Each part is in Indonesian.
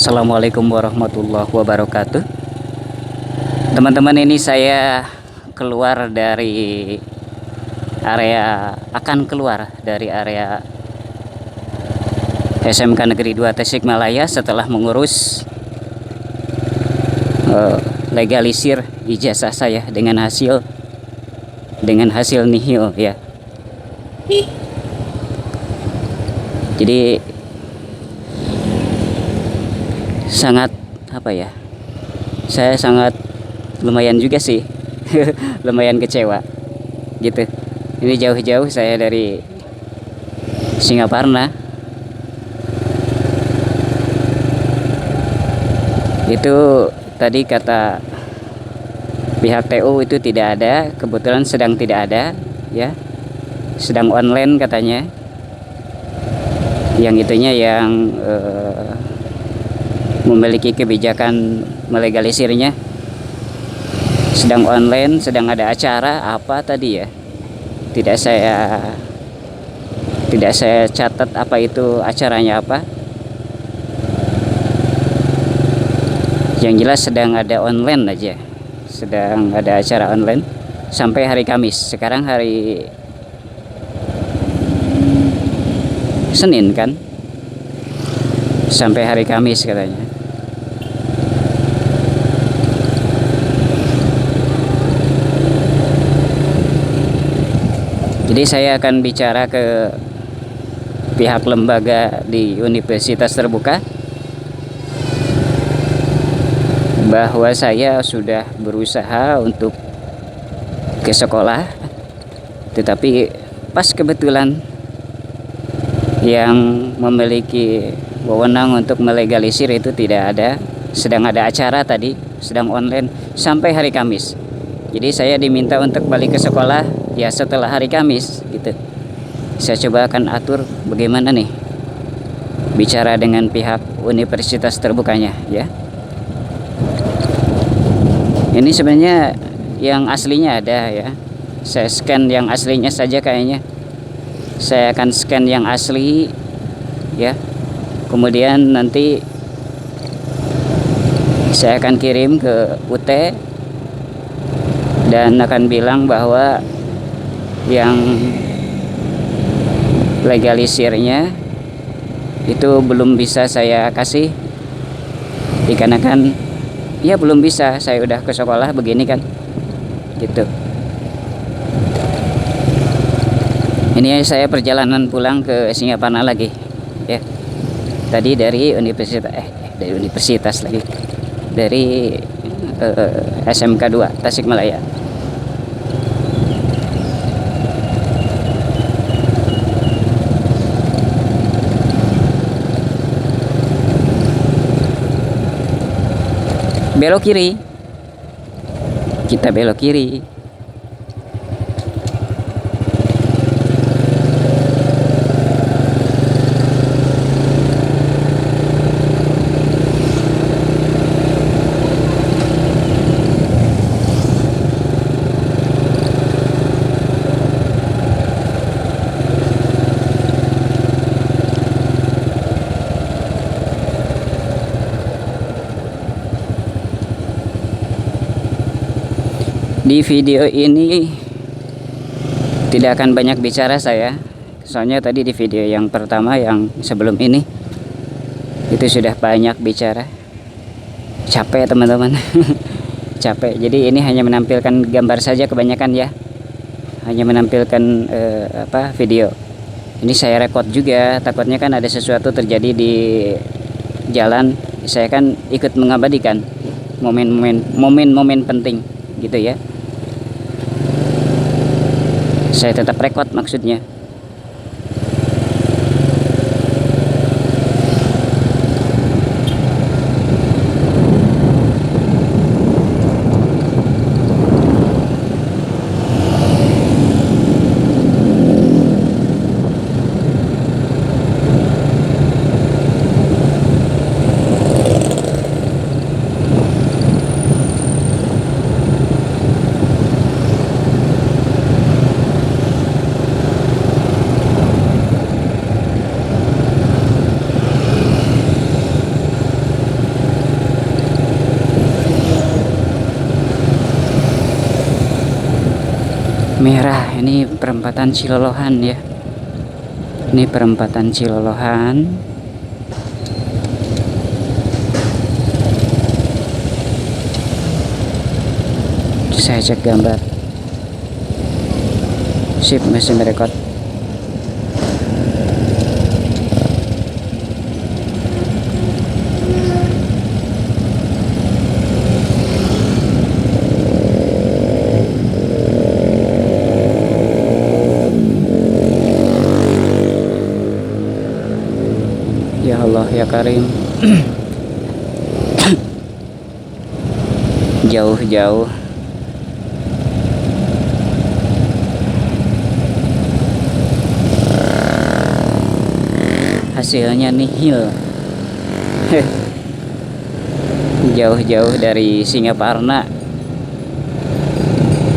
Assalamualaikum warahmatullahi wabarakatuh. Teman-teman, ini saya keluar dari area SMK Negeri 2 Tasikmalaya setelah mengurus legalisir ijazah saya dengan hasil nihil ya. Jadi saya sangat lumayan juga sih lumayan kecewa gitu. Ini jauh-jauh saya dari Singaparna, itu tadi kata pihak TU itu tidak ada, kebetulan sedang tidak ada ya, sedang online katanya, yang memiliki kebijakan melegalisirnya sedang online, sedang ada acara apa tadi ya, tidak saya catat apa itu acaranya apa. Yang jelas sedang ada online aja, sedang ada acara online sampai hari Kamis. Sekarang hari Senin kan, sampai hari Kamis katanya. Jadi saya akan bicara ke pihak lembaga di Universitas Terbuka bahwa saya sudah berusaha untuk ke sekolah, tetapi pas kebetulan yang memiliki wewenang untuk melegalisir itu tidak ada, sedang ada acara tadi, sedang online sampai hari Kamis. Jadi saya diminta untuk balik ke sekolah ya setelah hari Kamis gitu. Saya coba akan atur bagaimana nih bicara dengan pihak Universitas Terbukanya ya. Ini sebenarnya yang aslinya ada ya. Saya scan yang aslinya saja kayaknya. Saya akan scan yang asli ya. Kemudian nanti saya akan kirim ke UT dan akan bilang bahwa yang legalisirnya itu belum bisa saya kasih dikarenakan ya belum bisa, saya udah ke sekolah begini kan gitu. Ini saya perjalanan pulang ke Singaparna lagi ya. Tadi dari universitas lagi, dari SMK 2 Tasikmalaya. Belok kiri, kita belok kiri. Di video ini tidak akan banyak bicara saya, soalnya tadi di video yang pertama yang sebelum ini itu sudah banyak bicara. Capek teman-teman. Capek. Jadi ini hanya menampilkan gambar saja kebanyakan ya, hanya menampilkan video. Ini saya rekod juga, takutnya kan ada sesuatu terjadi di jalan, saya kan ikut mengabadikan momen-momen penting gitu ya. Saya tetap rekod maksudnya. merah. Ini perempatan Cilolohan ya. Ini perempatan Cilolohan. Saya cek gambar. Sip, masih merekod. Ya Allah ya Karim. Jauh-jauh hasilnya nihil. Jauh-jauh dari Singaparna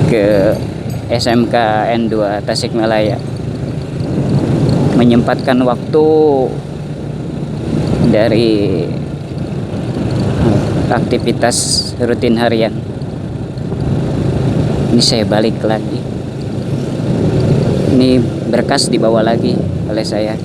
ke SMK N2 Tasikmalaya, menyempatkan waktu dari aktivitas rutin harian. Ini saya balik lagi. Ini berkas dibawa lagi oleh saya.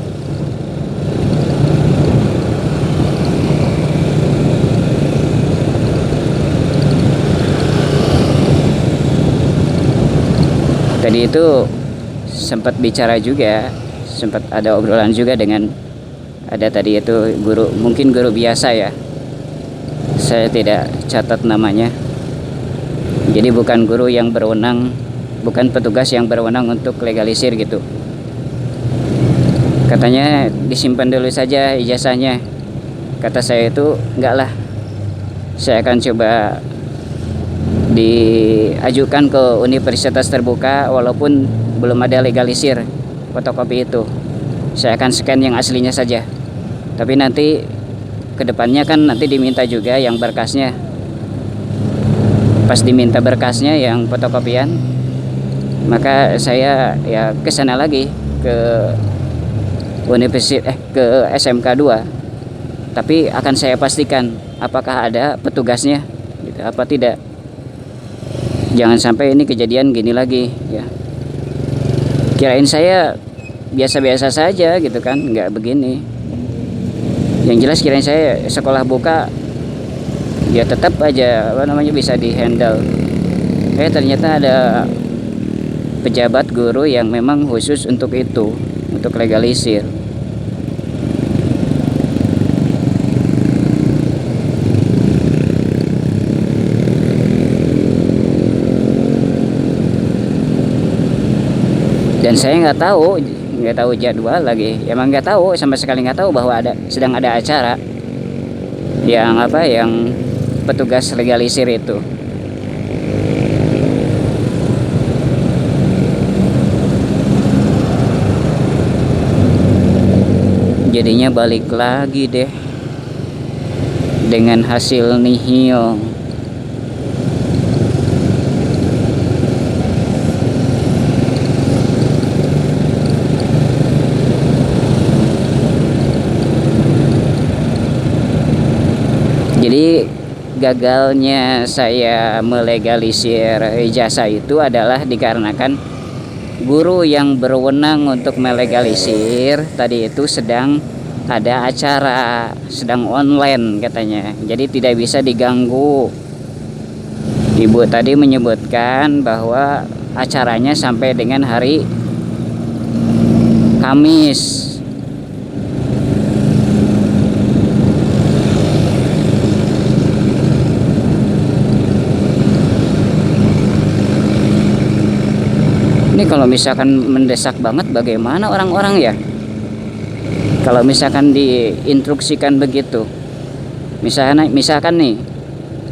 Tadi itu sempat bicara juga, sempat ada obrolan juga dengan ada tadi itu guru, mungkin guru biasa ya. Saya tidak catat namanya. Jadi bukan guru yang berwenang, bukan petugas yang berwenang untuk legalisir gitu. Katanya disimpan dulu saja ijazahnya. Kata saya itu enggak lah. Saya akan coba diajukan ke universitas terbuka walaupun belum ada legalisir fotokopi itu. Saya akan scan yang aslinya saja. Tapi nanti kedepannya kan nanti diminta juga yang berkasnya. Pas diminta berkasnya yang fotokopian, maka saya ya ke sana lagi ke universitas ke SMK 2. Tapi akan saya pastikan apakah ada petugasnya gitu, apa tidak. Jangan sampai ini kejadian gini lagi ya. Kirain saya biasa-biasa saja gitu kan, nggak begini. Yang jelas kirain saya sekolah buka ya tetap aja apa namanya bisa dihandle. Ternyata ada pejabat guru yang memang khusus untuk itu, untuk legalisir. Dan saya nggak tahu jadwal lagi, emang nggak tahu, sama sekali nggak tahu bahwa sedang ada acara yang petugas legalisir itu. Jadinya balik lagi deh dengan hasil nihil. Jadi gagalnya saya melegalisir ijazah itu adalah dikarenakan guru yang berwenang untuk melegalisir tadi itu sedang ada acara, sedang online katanya. Jadi tidak bisa diganggu. Ibu tadi menyebutkan bahwa acaranya sampai dengan hari Kamis. Ini kalau misalkan mendesak banget bagaimana orang-orang ya? Kalau misalkan diinstruksikan begitu. Misalkan nih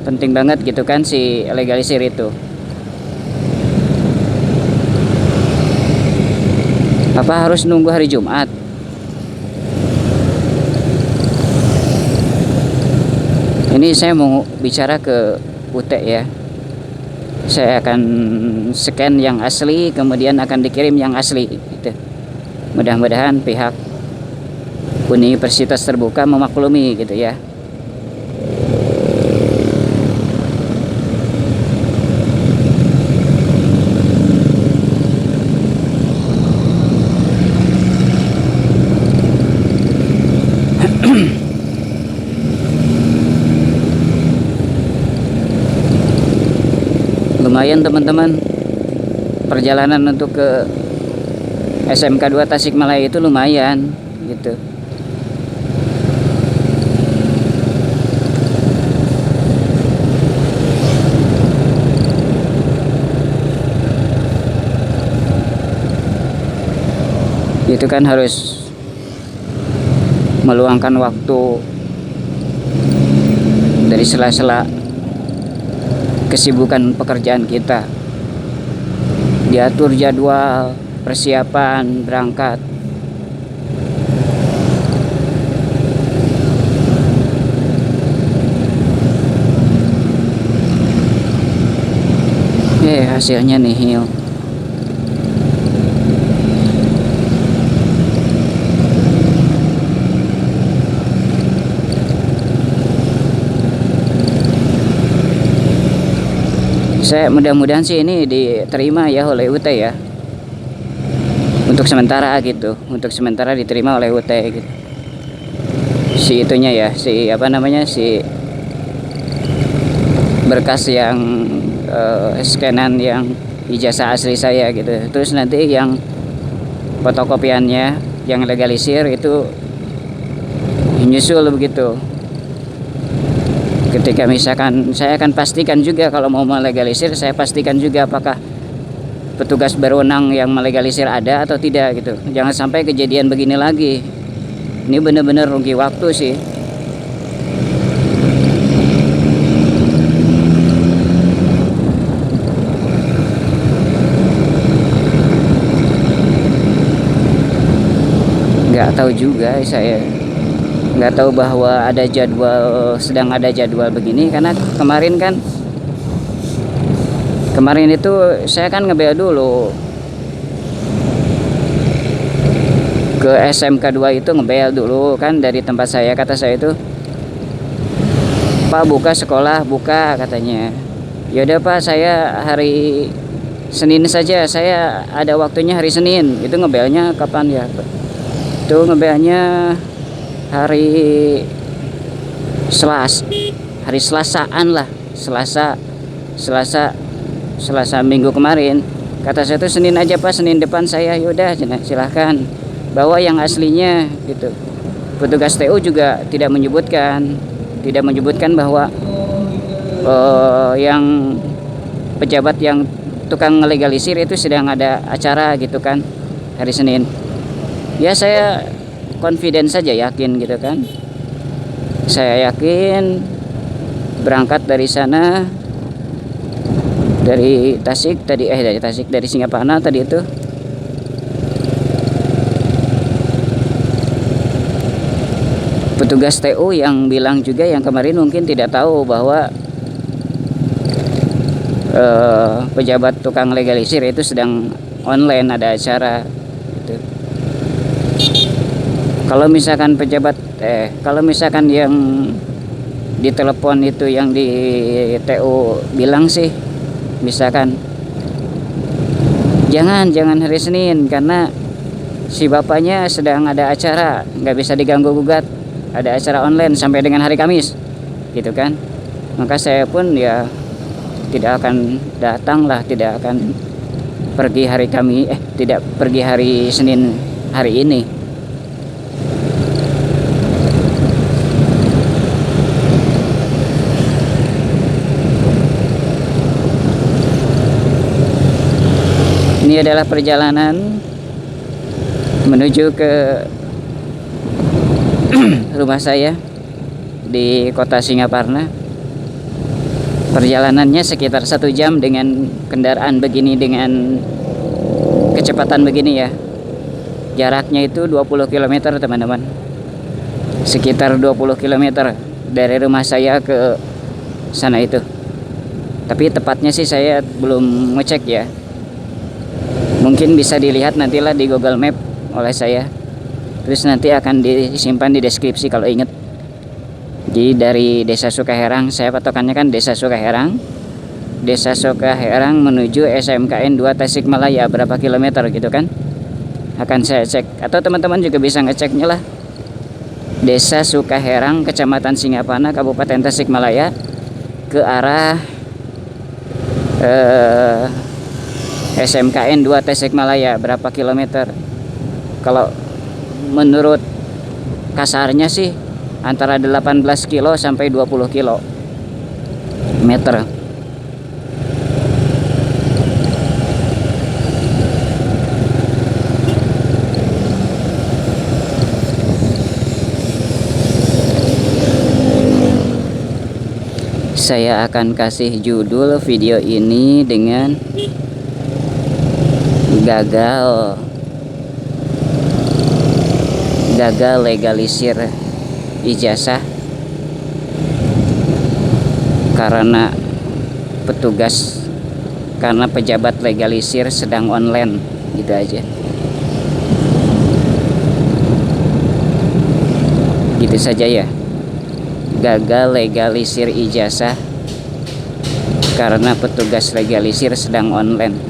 penting banget gitu kan si legalisir itu. Apa harus nunggu hari Jumat? Ini saya mau bicara ke UT ya. Saya akan scan yang asli, kemudian akan dikirim yang asli gitu. Mudah-mudahan pihak universitas terbuka memaklumi gitu ya. lumayan teman-teman, perjalanan untuk ke SMK 2 Tasikmalaya itu lumayan gitu. Itu kan harus meluangkan waktu dari sela-sela kesibukan pekerjaan kita, diatur jadwal persiapan berangkat. Hasilnya nihil. Saya mudah-mudahan sih ini diterima ya oleh UT ya. Untuk sementara gitu, untuk sementara diterima oleh UT gitu. Si itunya ya, si apa namanya, si berkas yang scanan yang ijazah asli saya gitu. Terus nanti yang fotokopiannya yang legalisir itu nyusul begitu. Ketika misalkan saya akan pastikan juga kalau mau melegalisir, saya pastikan juga apakah petugas berwenang yang melegalisir ada atau tidak gitu. Jangan sampai kejadian begini lagi. Ini benar-benar rugi waktu sih. Nggak tahu juga, saya nggak tahu bahwa ada jadwal, sedang ada jadwal begini, karena kemarin itu saya kan ngebel dulu ke SMK 2 itu, ngebel dulu kan dari tempat saya. Kata saya itu, Pak buka sekolah, buka katanya. Yaudah Pak, saya hari Senin saja, saya ada waktunya hari Senin. Itu ngebelnya kapan ya? Itu ngebelnya hari Selasaan lah, Selasa minggu kemarin. Kata saya tuh Senin aja Pak, Senin depan saya. Yaudah silahkan bawa yang aslinya gitu. Petugas TU juga tidak menyebutkan bahwa yang pejabat yang tukang legalisir itu sedang ada acara gitu kan hari Senin. Ya saya confident saja, yakin gitu kan. Saya yakin berangkat dari sana, dari Tasik tadi, dari Singaparna tadi itu. Petugas TU yang bilang juga, yang kemarin mungkin tidak tahu bahwa pejabat tukang legalisir itu sedang online ada acara gitu. Kalau misalkan yang ditelepon itu yang di TU bilang sih, misalkan jangan hari Senin karena si bapaknya sedang ada acara, nggak bisa diganggu gugat, ada acara online sampai dengan hari Kamis gitu kan. Maka saya pun ya tidak akan datang lah, tidak akan pergi tidak pergi hari Senin hari ini. Ini adalah perjalanan menuju ke rumah saya di kota Singaparna. Perjalanannya sekitar 1 jam dengan kendaraan begini, dengan kecepatan begini ya. Jaraknya itu 20 km teman-teman. Sekitar 20 km dari rumah saya ke sana itu. Tapi tepatnya sih saya belum ngecek ya. Mungkin bisa dilihat nantilah di Google Map oleh saya. Terus nanti akan disimpan di deskripsi kalau inget. Jadi dari Desa Sukaherang, saya patokannya kan Desa Sukaherang. Desa Sukaherang menuju SMKN 2 Tasikmalaya berapa kilometer gitu kan. Akan saya cek, atau teman-teman juga bisa ngeceknya lah. Desa Sukaherang, Kecamatan Singaparna, Kabupaten Tasikmalaya, ke arah eh, SMKN 2 Tasikmalaya berapa kilometer? Kalau menurut kasarnya sih antara 18 kilo sampai 20 kilo meter. Saya akan kasih judul video ini dengan gagal legalisir ijazah karena pejabat legalisir sedang online, gitu aja. Gitu saja ya. Gagal legalisir ijazah karena petugas legalisir sedang online.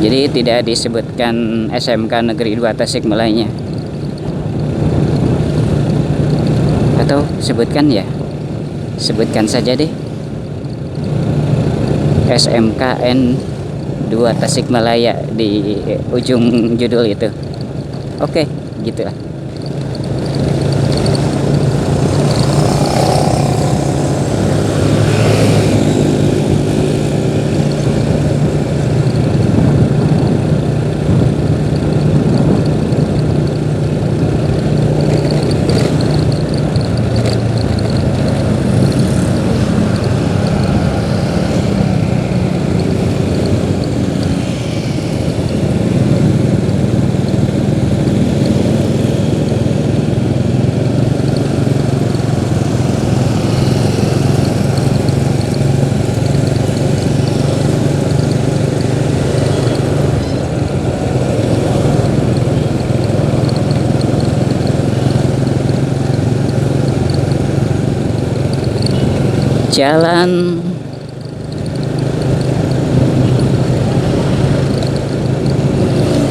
Jadi tidak disebutkan SMK Negeri 2 Tasikmalaya. Atau sebutkan ya? Sebutkan saja deh. SMKN 2 Tasikmalaya di ujung judul itu. Oke, gitulah. Jalan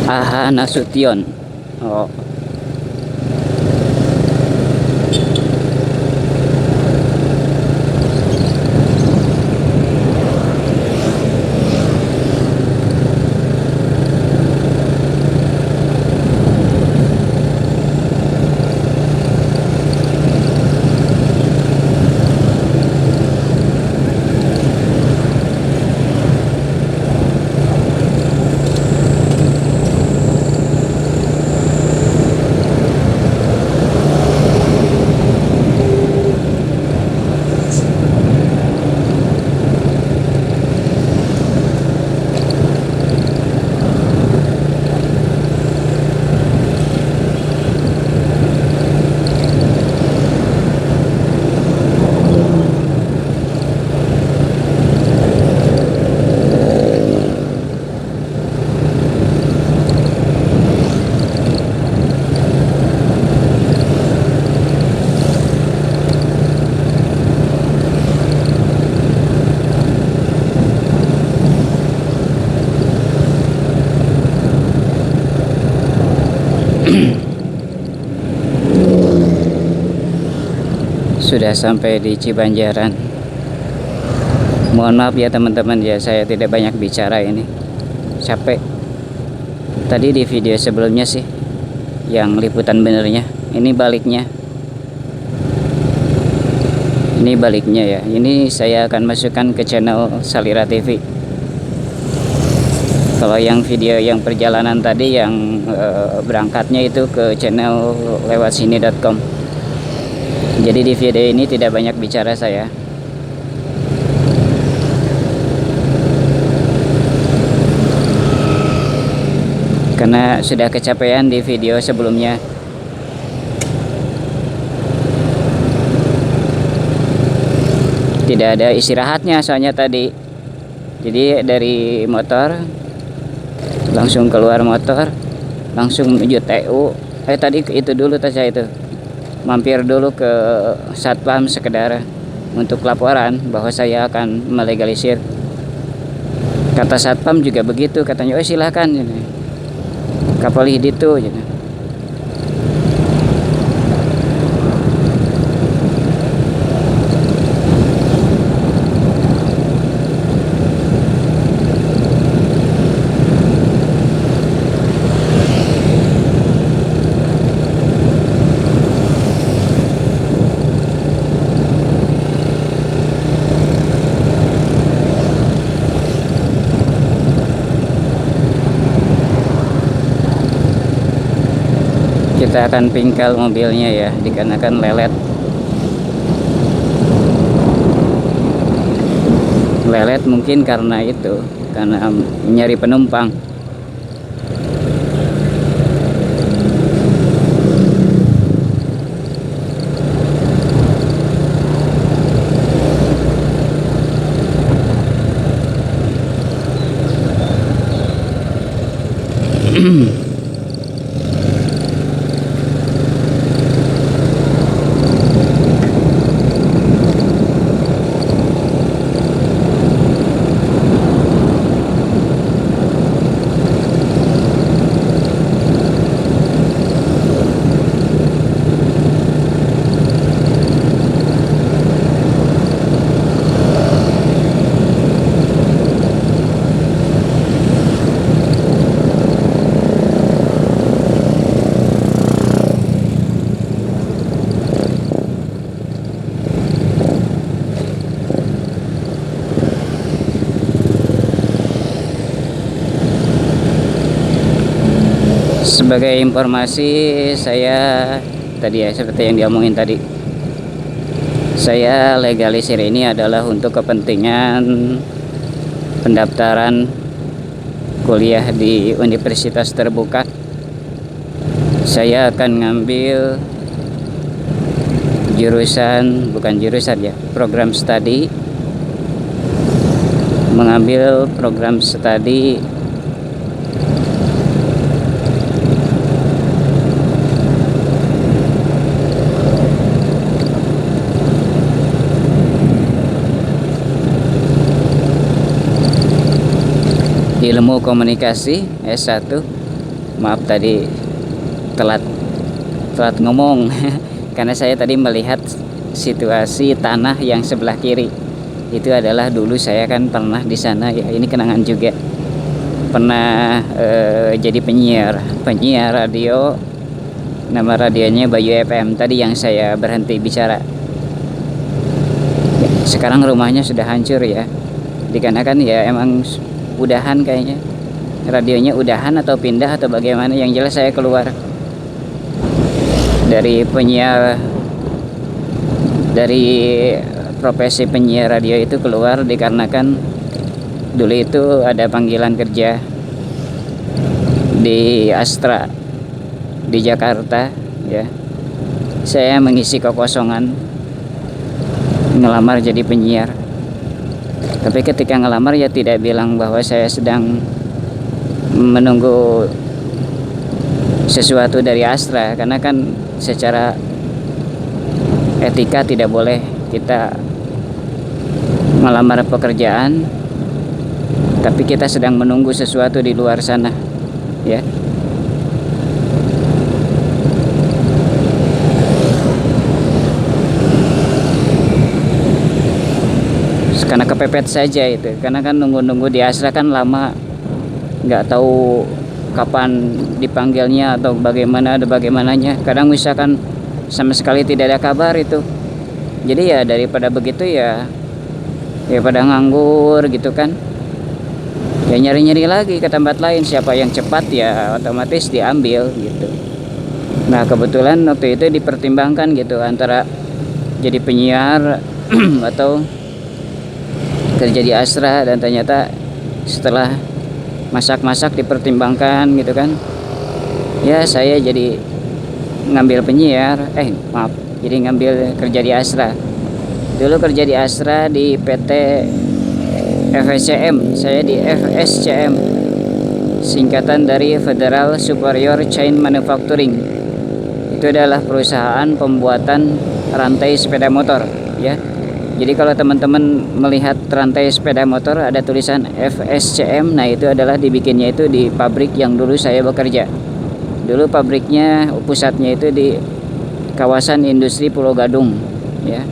Aha Nasution. Oh. Sudah sampai di Cibanjaran. Mohon maaf ya teman-teman ya, saya tidak banyak bicara ini, capek. Tadi di video sebelumnya sih yang liputan benernya, ini baliknya. Ini baliknya ya. Ini saya akan masukkan ke channel Salira TV. Kalau yang video yang perjalanan tadi yang berangkatnya itu ke channel lewat sini.com. Jadi di video ini tidak banyak bicara saya. Karena sudah kecapean di video sebelumnya. Tidak ada istirahatnya soalnya tadi. Jadi dari motor langsung keluar motor langsung menuju TU. Tadi itu dulu saya itu mampir dulu ke Satpam sekedar untuk laporan bahwa saya akan melegalisir. Kata Satpam juga begitu, katanya, oh silahkan kapal itu. Kita akan pingkal mobilnya ya, dikarenakan lelet mungkin karena itu, karena nyari penumpang. Sebagai informasi, saya tadi ya, seperti yang diomongin tadi, saya legalisir ini adalah untuk kepentingan pendaftaran kuliah di universitas terbuka. Saya akan ngambil program studi, mengambil program studi ilmu komunikasi S1. Maaf tadi telat ngomong karena saya tadi melihat situasi tanah yang sebelah kiri itu adalah dulu saya kan pernah di sana ya, ini kenangan juga, pernah jadi penyiar radio, nama radionya Bayu FM tadi yang saya berhenti bicara. Sekarang rumahnya sudah hancur ya, dikarenakan ya emang udahan, kayaknya radionya udahan atau pindah atau bagaimana. Yang jelas saya keluar dari profesi penyiar radio itu, keluar dikarenakan dulu itu ada panggilan kerja di Astra di Jakarta ya. Saya mengisi kekosongan, ngelamar jadi penyiar. Tapi ketika ngelamar ya tidak bilang bahwa saya sedang menunggu sesuatu dari Astra, karena kan secara etika tidak boleh kita melamar pekerjaan tapi kita sedang menunggu sesuatu di luar sana ya. Karena kepepet saja itu, karena kan nunggu di Astra kan lama, nggak tahu kapan dipanggilnya atau bagaimananya. Kadang misalkan sama sekali tidak ada kabar itu. Jadi ya daripada begitu ya pada nganggur gitu kan, ya nyari lagi ke tempat lain, siapa yang cepat ya otomatis diambil gitu. Nah kebetulan waktu itu dipertimbangkan gitu antara jadi penyiar atau kerja di Astra, dan ternyata setelah masak dipertimbangkan gitu kan, ya saya jadi ngambil penyiar, jadi ngambil kerja di Astra. Dulu kerja di Astra di PT FSCM, saya di FSCM singkatan dari Federal Superior Chain Manufacturing. Itu adalah perusahaan pembuatan rantai sepeda motor, ya. Jadi kalau teman-teman melihat rantai sepeda motor ada tulisan FSCM, nah itu adalah dibikinnya itu di pabrik yang dulu saya bekerja. Dulu pabriknya, pusatnya itu di kawasan industri Pulau Gadung, ya.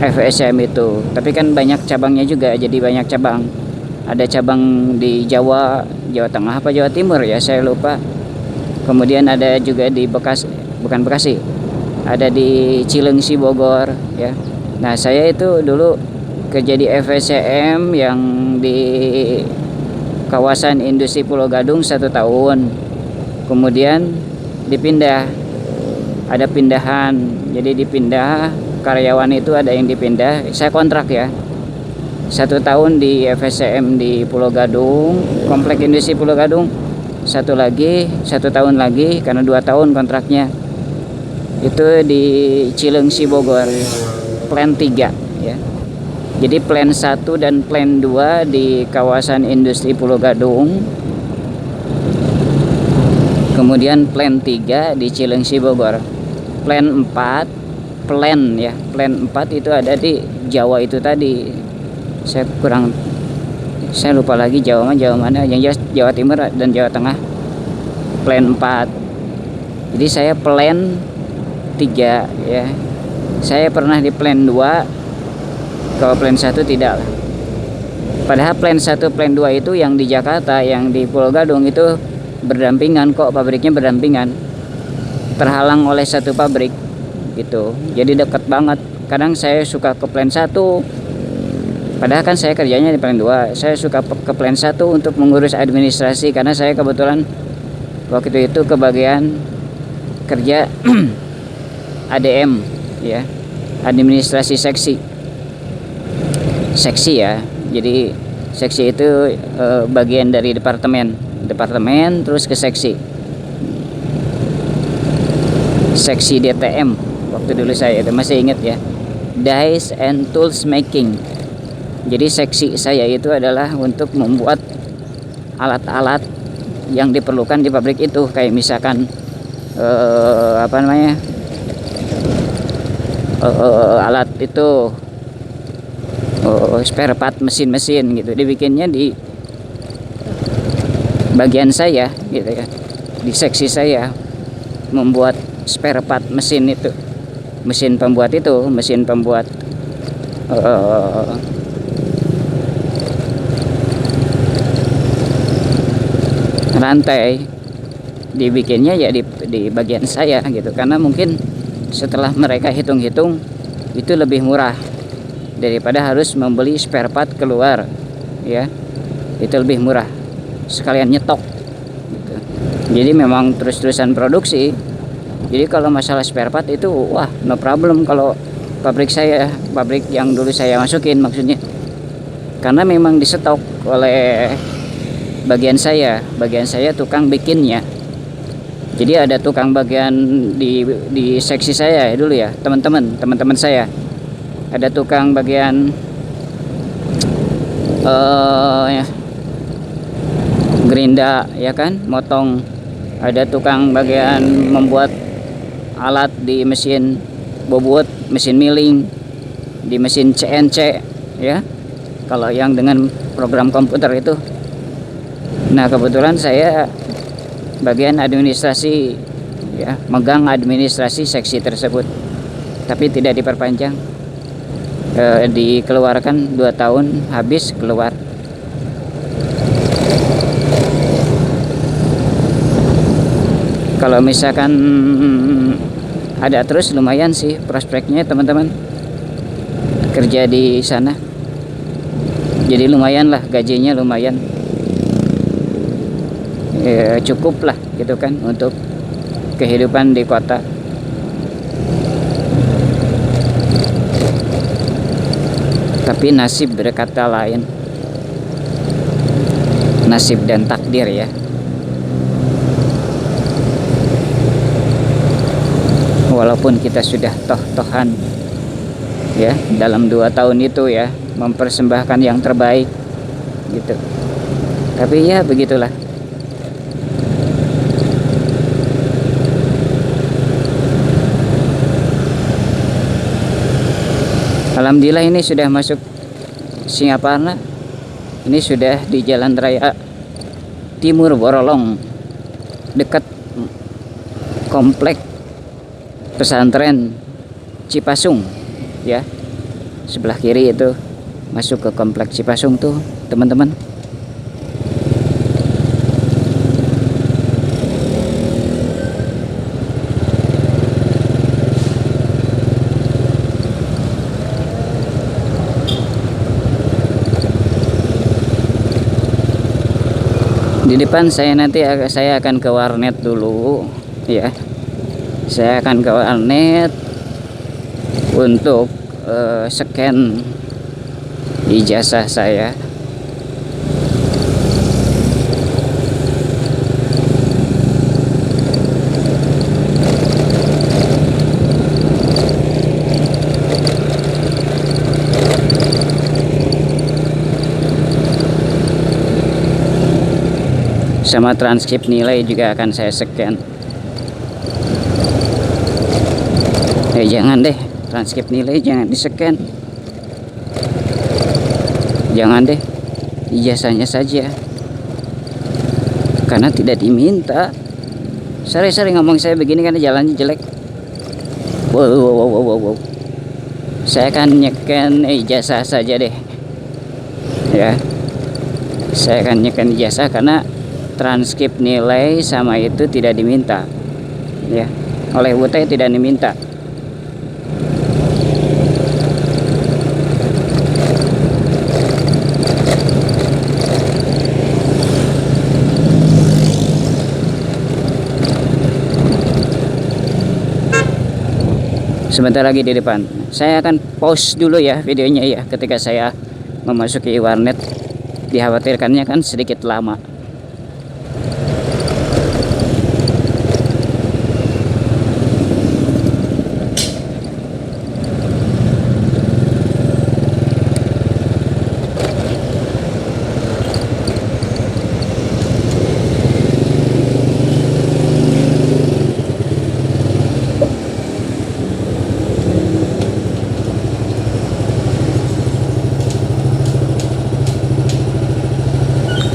FSCM itu. Tapi kan banyak cabangnya juga, jadi banyak cabang. Ada cabang di Jawa, Jawa Tengah apa Jawa Timur ya, saya lupa. Kemudian ada juga di Bekasi, bukan Bekasi. Ada di Cilengsi Bogor, ya. Nah, saya itu dulu kerja di FSCM yang di kawasan industri Pulau Gadung 1 tahun. Kemudian dipindah, ada pindahan, jadi dipindah, karyawan itu ada yang dipindah. Saya kontrak ya, 1 tahun di FSCM di Pulau Gadung, komplek industri Pulau Gadung. 1 tahun lagi, karena 2 tahun kontraknya, itu di Cilengsi Bogor, plan 3 ya. Jadi plan 1 dan plan 2 di kawasan industri Pulau Gadung. Kemudian plan 3 di Cilengsi Bogor. Plan 4, plan 4 itu ada di Jawa itu tadi. Saya lupa lagi Jawa mana, yang jelas Jawa Timur dan Jawa Tengah. Plan 4. Jadi saya plan 3 ya. Saya pernah di plan 2, kalau plan 1 tidak. Padahal plan 1, plan 2 itu yang di Jakarta, yang di Pulau Gadung itu berdampingan kok, pabriknya berdampingan. Terhalang oleh satu pabrik gitu. Jadi dekat banget. Kadang saya suka ke plan 1. Padahal kan saya kerjanya di plan 2. Saya suka ke plan 1 untuk mengurus administrasi, karena saya kebetulan waktu itu ke bagian kerja ADM ya, administrasi seksi ya. Jadi seksi itu bagian dari departemen terus ke seksi DTM waktu dulu saya itu, masih ingat ya, Dies and Tools Making. Jadi seksi saya itu adalah untuk membuat alat-alat yang diperlukan di pabrik itu, kayak misalkan alat itu spare part mesin-mesin gitu, dibikinnya di bagian saya gitu ya, di seksi saya, membuat spare part mesin itu, mesin pembuat rantai, dibikinnya ya di bagian saya gitu, karena mungkin setelah mereka hitung-hitung itu lebih murah daripada harus membeli spare part keluar ya, itu lebih murah, sekalian nyetok gitu. Jadi memang terus-terusan produksi. Jadi kalau masalah spare part itu wah no problem kalau pabrik yang dulu saya masukin maksudnya, karena memang disetok oleh bagian saya tukang bikinnya. Jadi ada tukang bagian di seksi saya dulu ya, teman-teman saya. Ada tukang bagian gerinda ya kan, motong. Ada tukang bagian membuat alat di mesin bobot, mesin milling, di mesin CNC ya. Kalau yang dengan program komputer itu. Nah, kebetulan saya bagian administrasi ya, megang administrasi seksi tersebut, tapi tidak diperpanjang, dikeluarkan 2 tahun habis keluar. Kalau misalkan ada terus lumayan sih prospeknya teman-teman kerja di sana, jadi lumayan lah, gajinya lumayan. Cukup lah gitu kan untuk kehidupan di kota. Tapi nasib berkata lain, nasib dan takdir ya. Walaupun kita sudah toh-tohan ya dalam 2 tahun itu ya, mempersembahkan yang terbaik gitu, tapi ya begitulah. Alhamdulillah ini sudah masuk Singaparna. Ini sudah di Jalan Raya Timur Borolong, dekat komplek pesantren Cipasung ya. Sebelah kiri itu masuk ke komplek Cipasung tuh teman-teman. Di depan saya akan ke warnet dulu ya. Saya akan ke warnet untuk scan ijazah saya. Sama transkrip nilai juga akan saya scan. Jangan deh, transkrip nilai jangan di scan. Jangan deh, ijazahnya saja, karena tidak diminta. Sering-sering ngomong saya begini karena jalannya jelek. Wow. Saya akan nyekan ijazah saja deh ya. Saya akan nyekan ijazah karena transkrip nilai sama itu tidak diminta ya, oleh UT tidak diminta. Sebentar lagi di depan. Saya akan pause dulu ya videonya ya, ketika saya memasuki warnet. Dikhawatirkannya kan sedikit lama.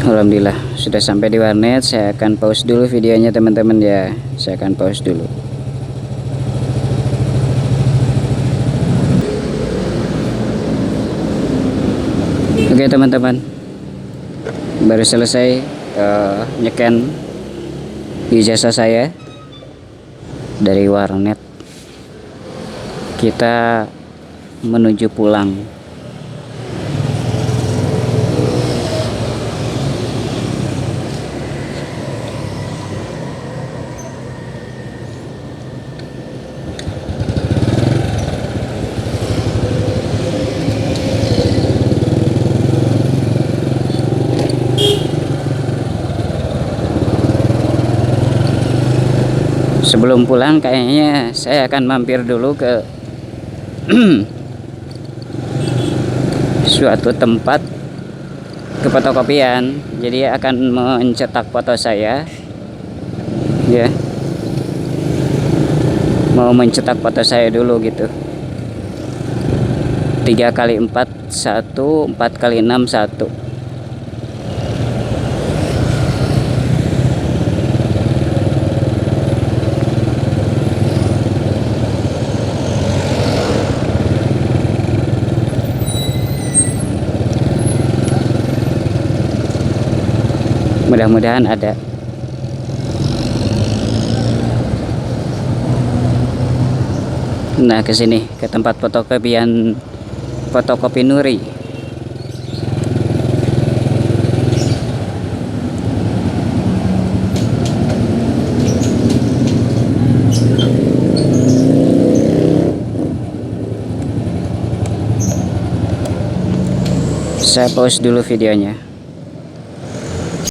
Alhamdulillah sudah sampai di warnet. Saya akan pause dulu videonya teman-teman ya. Saya akan pause dulu. Oke teman-teman, baru selesai nyekan ijazah saya dari warnet. Kita menuju pulang. Sebelum pulang kayaknya saya akan mampir dulu ke suatu tempat, ke fotokopian. Jadi akan mencetak foto saya ya, mau mencetak foto saya dulu gitu. 3x4 1, 4x6 1. Mudah-mudahan ada. Nah, ke sini, ke tempat fotokopian fotokopi Nuri. Saya pause dulu videonya.